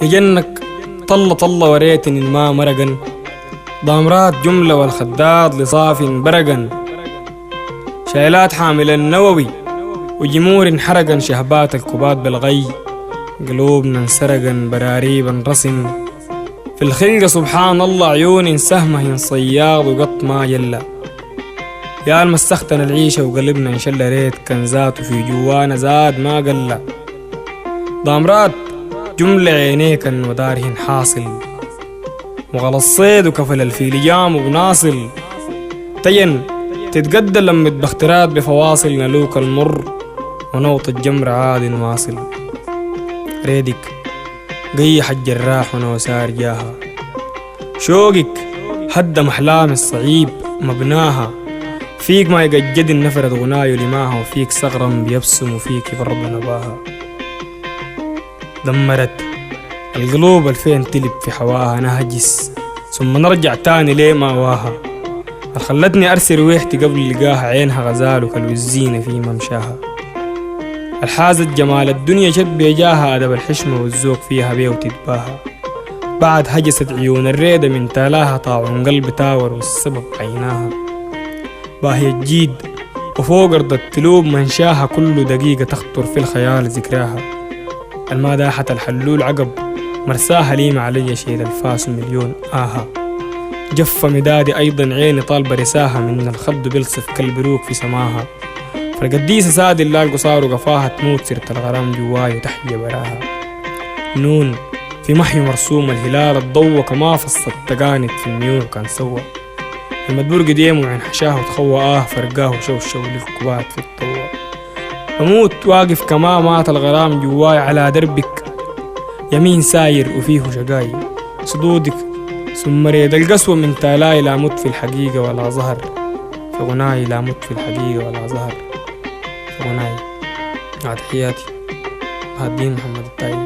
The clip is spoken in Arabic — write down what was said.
يجنك طلة طلة وريتني الماء مرقا، ضامرات جملة والخداد لصاف برقا، شايلات حامل النووي وجمور انحرقا، شهبات الكبات بالغي قلوبنا انسرقا، براريبا رسم في الخلق سبحان الله، عيون سهمه صياض وقط ما يلا، يا المسختنا العيشة وقلبنا انشل ريت كنزات، وفي جوانا زاد ما قل ضامرات جملة عينيكن ودارهن حاصل، وغلى الصيد وكفل الفيل جام وبناصل، تين تتقدى لمة بخترات بفواصل، نلوك المر ونوط الجمر عاد واصل، ريدك قيح الجراح ونوسار جاها، شوقك هدم أحلام الصعيب مبناها، فيك ما يقجد النفرة غناي لماها، وفيك صغرا بيبسم وفيك برض نباها، دمرت القلوب الفين تلب في حواها نهجس، ثم نرجع تاني ليه ما واها، خلتني أرسل ويحتي قبل لقاها، عينها غزال وكالوزينة في ممشاها، الحازت جمال الدنيا شد بيجاها، أدب الحشمة والذوق فيها بيه وتتباها، بعد هجست عيون الريدة من تالاها، طاعون قلب تاور والسبب عيناها، باهي الجيد وفوق أرض التلوب منشاها، كل دقيقة تخطر في الخيال ذكراها، الماداحة الحلول عقب مرساها ليم علي شيل الفاس مليون آها، جف مدادي أيضا عيني طالبة رساها، من الخد بلصف كالبروك في سماها، فالقديسة سادي الله القصار وقفاها، تموت سيرة الغرام جواي وتحيا براها، نون في محي مرسوم الهلال الضوء، كما فصت تقانت في النيور كان سوى، المدبور قديم وعين حشاه وتخوى فرقاه وشوشو للكبات في الطوى، أموت واقف كما مات الغرام جواي، على دربك يمين ساير وفيه شقاي صدودك، ثم ريد القسوة من تالاي، لا مت في الحقيقة ولا ظهر في غناي، لا مت في الحقيقة ولا ظهر في غناي. تحياتي هادين محمد التايب.